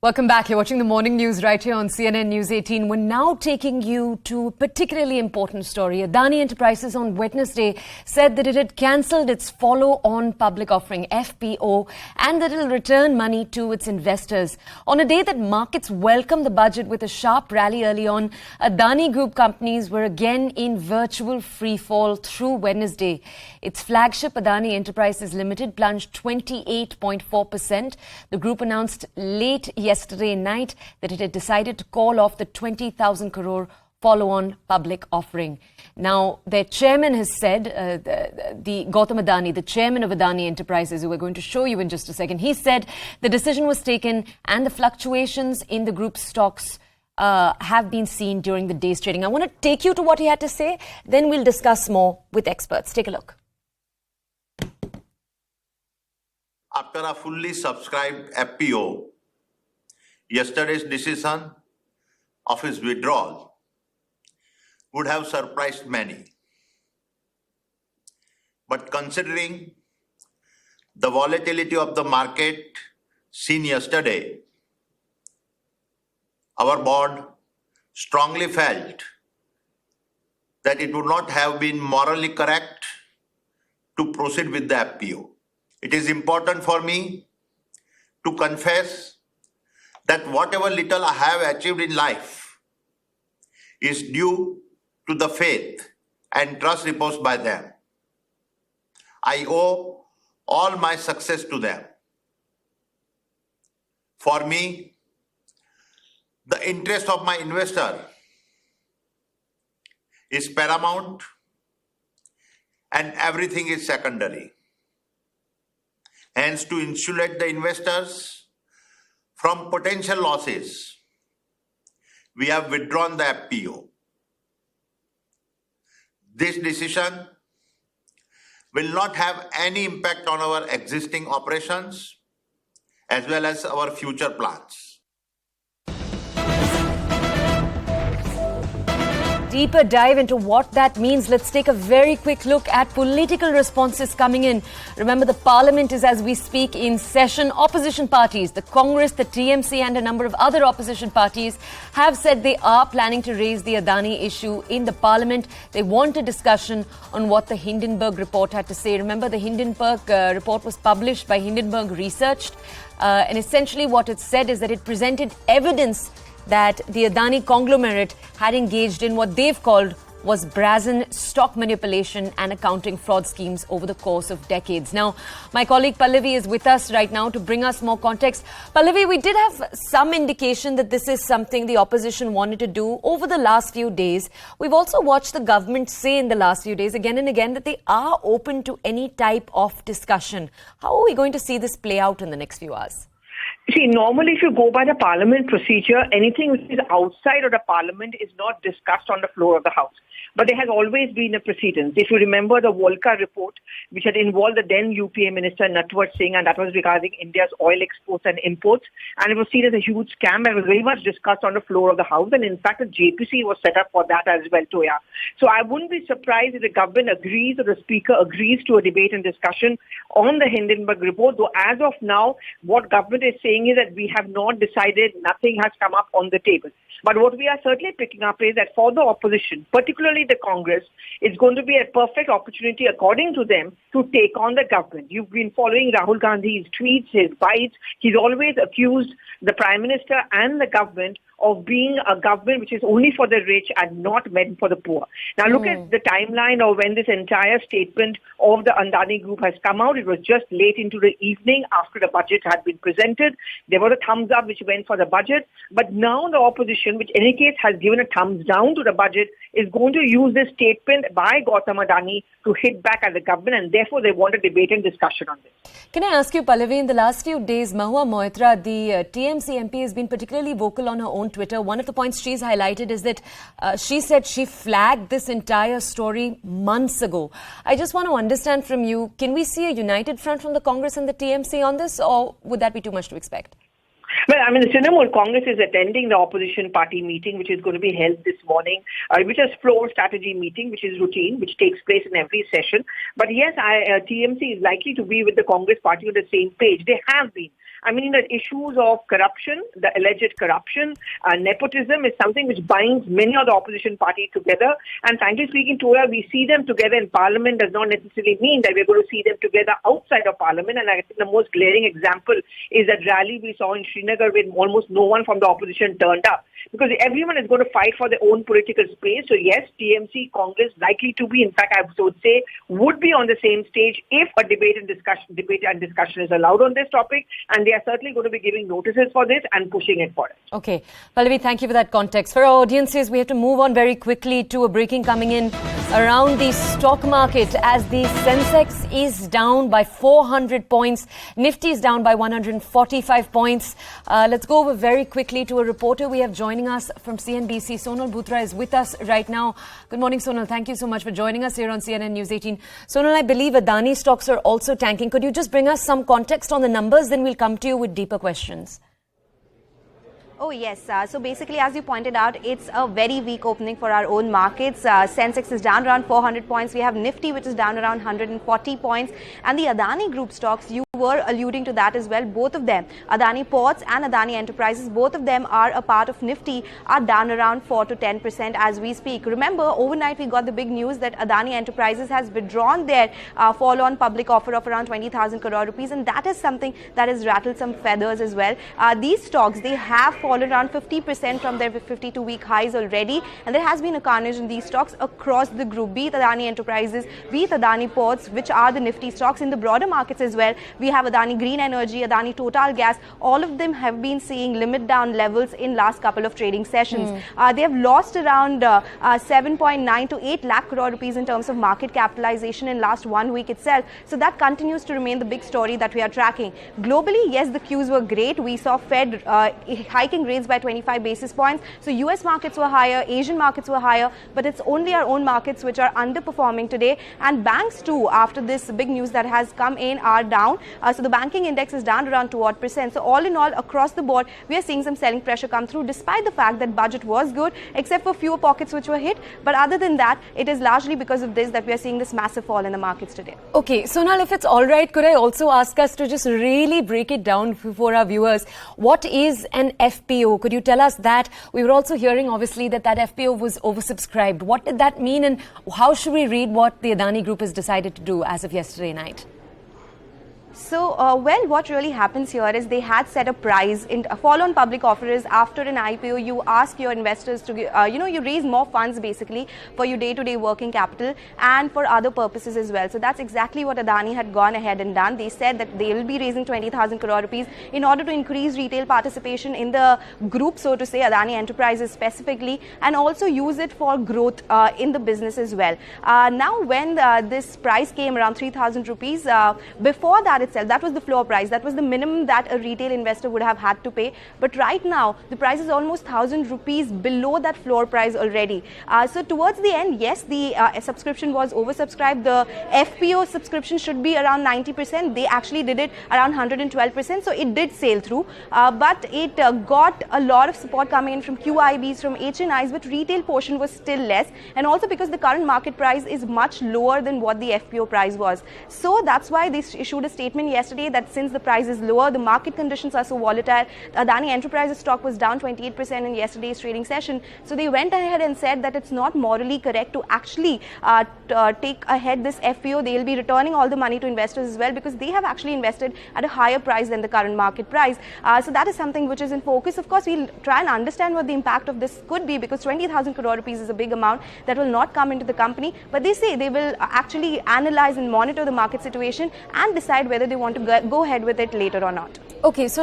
Welcome back. You're watching the morning news right here on CNN News 18. We're now taking you to a particularly important story. Adani Enterprises on Wednesday said that it had cancelled its follow-on public offering, FPO, and that it will return money to its investors. On a day that markets welcomed the budget with a sharp rally early on, Adani Group companies were again in virtual freefall through Wednesday. Its flagship Adani Enterprises Ltd plunged 28.4%. The group announced late yesterday night that it had decided to call off the 20,000 crore follow-on public offering. Now, their chairman has said, the Gautam Adani, the chairman of Adani Enterprises, who we're going to show you in just a second, he said the decision was taken and the fluctuations in the group's stocks have been seen during the day's trading. I want to take you to what he had to say, then we'll discuss more with experts. Take a look. After a fully subscribed FPO, yesterday's decision of his withdrawal would have surprised many. But considering the volatility of the market seen yesterday, our board strongly felt that it would not have been morally correct to proceed with the FPO. It is important for me to confess that whatever little I have achieved in life is due to the faith and trust reposed by them. I owe all my success to them. For me, the interest of my investor is paramount and everything is secondary. Hence, to insulate the investors from potential losses, we have withdrawn the FPO. This decision will not have any impact on our existing operations as well as our future plans. Deeper dive into what that means, let's take a very quick look at political responses coming in. Remember, the parliament is, as we speak, in session. Opposition parties, the Congress, the TMC and a number of other opposition parties have said they are planning to raise the Adani issue in the parliament. They want a discussion on what the Hindenburg report had to say. Remember, the Hindenburg report was published by Hindenburg Research, and essentially what it said is that it presented evidence that the Adani conglomerate had engaged in what they've called was brazen stock manipulation and accounting fraud schemes over the course of decades. Now, my colleague Pallavi is with us right now to bring us more context. Pallavi, we did have some indication that this is something the opposition wanted to do over the last few days. We've also watched the government say in the last few days again and again that they are open to any type of discussion. How are we going to see this play out in the next few hours? See, normally if you go by the parliament procedure, anything which is outside of the parliament is not discussed on the floor of the House. But there has always been a precedence. If you remember the Volcker report, which had involved the then UPA Minister Natwar Singh, and that was regarding India's oil exports and imports, and it was seen as a huge scam and was very much discussed on the floor of the House, and in fact a JPC was set up for that as well, Toya. So I wouldn't be surprised if the government agrees or the Speaker agrees to a debate and discussion on the Hindenburg report, though as of now, what government is saying is that we have not decided, nothing has come up on the table. But what we are certainly picking up is that for the opposition, particularly the Congress, it's going to be a perfect opportunity, according to them, to take on the government. You've been following Rahul Gandhi's tweets, his bites. He's always accused the Prime Minister and the government of being a government which is only for the rich and not meant for the poor. Now look at the timeline of when this entire statement of the Adani Group has come out. It was just late into the evening after the budget had been presented. There was a thumbs up which went for the budget. But now the opposition, which in any case has given a thumbs down to the budget, is going to use this statement by Gautam Adani to hit back at the government, and therefore they want a debate and discussion on this. Can I ask you, Pallavi, in the last few days, Mahua Moitra, the TMC MP, has been particularly vocal on her own Twitter. One of the points she's highlighted is that she said she flagged this entire story months ago. I just want to understand from you, can we see a united front from the Congress and the TMC on this, or would that be too much to expect? Well, I mean, the Trinamool Congress is attending the opposition party meeting, which is going to be held this morning, which is floor strategy meeting, which is routine, which takes place in every session. But yes, TMC is likely to be with the Congress party on the same page. They have been. I mean, the issues of corruption, the alleged corruption, nepotism is something which binds many of the opposition parties together. And frankly speaking, Tora, we see them together in Parliament does not necessarily mean that we're going to see them together outside of Parliament. And I think the most glaring example is that rally we saw in Srinagar where almost no one from the opposition turned up. Because everyone is going to fight for their own political space. So yes, TMC, Congress likely to be, in fact, I would say, would be on the same stage if a debate and discussion is allowed on this topic. And they are certainly going to be giving notices for this and pushing it for it. Okay. Pallavi, thank you for that context. For our audiences, we have to move on very quickly to a breaking coming in around the stock market as the Sensex is down by 400 points. Nifty is down by 145 points. Let's go over very quickly to a reporter we have joining us from CNBC. Sonal Bhutra is with us right now. Good morning, Sonal. Thank you so much for joining us here on CNN News 18. Sonal, I believe Adani stocks are also tanking. Could you just bring us some context on the numbers? Then we'll come to you with deeper questions. Oh, yes. So basically, as you pointed out, it's a very weak opening for our own markets. Sensex is down around 400 points. We have Nifty, which is down around 140 points. And the Adani Group stocks, you were alluding to that as well. Both of them, Adani Ports and Adani Enterprises, both of them are a part of Nifty, are down around 4 to 10% as we speak. Remember, overnight we got the big news that Adani Enterprises has withdrawn their follow-on public offer of around 20,000 crore rupees. And that is something that has rattled some feathers as well. These stocks, they have fallen around 50% from their 52-week highs already, and there has been a carnage in these stocks across the group, be it Adani Enterprises, be it Adani Ports, which are the Nifty stocks. In the broader markets as well, we have Adani Green Energy, Adani Total Gas. All of them have been seeing limit down levels in last couple of trading sessions. They have lost around 7.9 to 8 lakh crore rupees in terms of market capitalization in last 1 week itself. So that continues to remain the big story that we are tracking. Globally, yes, the cues were great. We saw Fed hiking rates by 25 basis points. So US markets were higher, Asian markets were higher, but it's only our own markets which are underperforming today. And banks too, after this big news that has come in, are down. So the banking index is down around 2%. So all in all, across the board, we are seeing some selling pressure come through, despite the fact that budget was good, except for fewer pockets which were hit. But other than that, it is largely because of this that we are seeing this massive fall in the markets today. Okay, Sonal, if it's all right, could I also ask us to just really break it down for our viewers? What is an FPO? Could you tell us that? We were also hearing, obviously, that FPO was oversubscribed. What did that mean, and how should we read what the Adani Group has decided to do as of yesterday night? So, well, what really happens here is they had set a price. In a follow-on public offer is after an IPO, you ask your investors to, you raise more funds basically for your day-to-day working capital and for other purposes as well. So that's exactly what Adani had gone ahead and done. They said that they will be raising 20,000 crore rupees in order to increase retail participation in the group, so to say, Adani Enterprises specifically, and also use it for growth in the business as well. Now, when this price came around 3,000 rupees, before that itself, that was the floor price. That was the minimum that a retail investor would have had to pay. But right now, the price is almost 1,000 rupees below that floor price already. So towards the end, yes, the subscription was oversubscribed. The FPO subscription should be around 90%. They actually did it around 112%. So it did sail through. But it got a lot of support coming in from QIBs, from HNIs, but retail portion was still less. And also because the current market price is much lower than what the FPO price was. So that's why they issued a statement yesterday that since the price is lower, the market conditions are so volatile. Adani Enterprises stock was down 28% in yesterday's trading session. So they went ahead and said that it's not morally correct to actually take ahead this FPO. They will be returning all the money to investors as well because they have actually invested at a higher price than the current market price. So that is something which is in focus. Of course, we'll try and understand what the impact of this could be because 20,000 crore rupees is a big amount that will not come into the company. But they say they will actually analyze and monitor the market situation and decide whether they want to go ahead with it later or not. Okay, so